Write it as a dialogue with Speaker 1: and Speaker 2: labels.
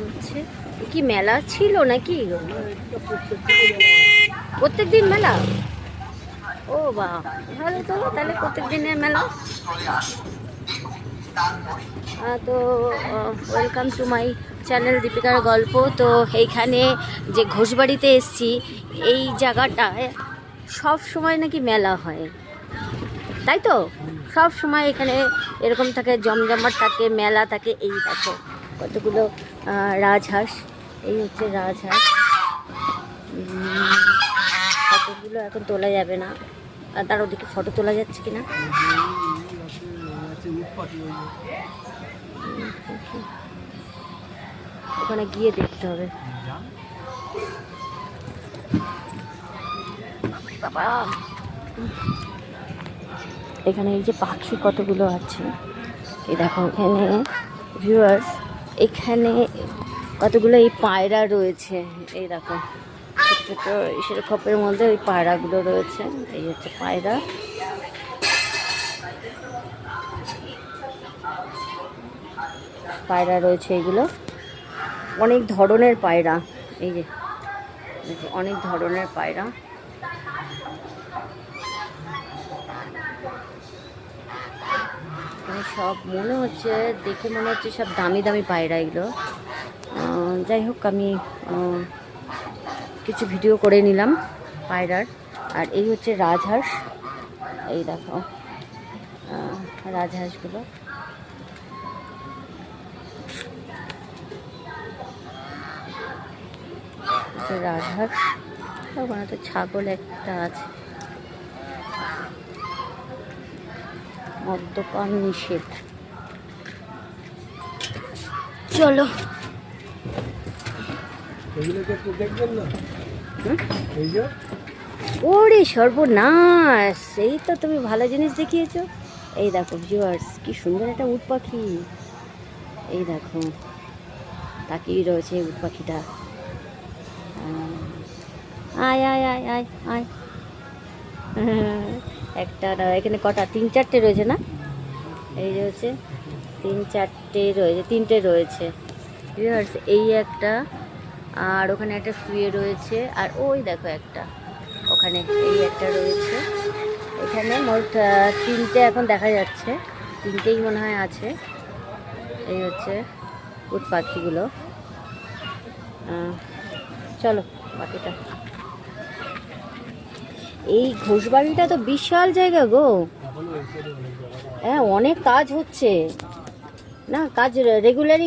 Speaker 1: হচ্ছে কি মেলা ছিল নাকি? প্রত্যেক দিন মেলা? ও বা, ভালো তো, তাহলে প্রত্যেক দিনের মেলা। তো ওয়েলকাম টু মাই চ্যানেল দীপিকার গল্প। তো এইখানে যে ঘোষবাড়িতে এসছি, এই জায়গাটায় সব সময় নাকি মেলা হয়, তাই তো? সব সময় এখানে এরকম থাকে, জমজমাট থাকে, মেলা থাকে। এই দেখো কতগুলো রাজহাঁস, এই হচ্ছে রাজহাঁস। ফটোগুলো এখন তোলা যাবে না, আর তার ওদিকে ফটো তোলা যাচ্ছে কিনা। ওখানে গিয়ে দেখতে হবে। বাবা, এখানে এই যে পাখি কতগুলো আছে, এই দেখো এখানে ভিউয়ার্স, এখানে কতগুলো এই পায়রা রয়েছে। এই দেখো ছোট ছোট ইসের খপের মধ্যে ওই পায়রাগুলো রয়েছে। এই হচ্ছে পায়রা। পায়রা রয়েছে, এগুলো অনেক ধরনের পায়রা। এই যে অনেক ধরনের পায়রা। সব মনে হচ্ছে, দেখে মনে হচ্ছে সব দামি দামি পায়রা এগুলো। যাই হোক, আমি কিছু ভিডিও করে নিলাম পায়রার। আর এই হচ্ছে রাজহাঁস, এই দেখো রাজহাঁসগুলো। রাজহাঁস, ওখানে তো ছাগল একটা আছে। মদ্যপান নিষেধ। চলো, ওরে সর্বনাশ, এই তো তুমি ভালো জিনিস দেখিয়েছো। এই দেখো ভিউয়ার্স, কি সুন্দর একটা উট পাখি। এই দেখো তাকিয়ে রয়েছে উট পাখিটা। আয় আয় আয় আয় আয়। একটা না, এখানে কটা, তিন চারটে রয়েছে না? এই যে হচ্ছে তিন চারটে রয়েছে, তিনটে রয়েছে ভিউয়ার্স। এই একটা, আর ওখানে একটা শুয়ে রয়েছে, আর ওই দেখো একটা ওখানে, এই একটা রয়েছে। এখানে মোট তিনটে এখন দেখা যাচ্ছে, তিনটেই মনে হয় আছে। এই হচ্ছে উট পাখিগুলো। চলো বাকিটা। এই ঘোষবাড়িটা তো বিশাল জায়গা গো। হ্যাঁ, অনেক কাজ হচ্ছে না, কাজ রেগুলারই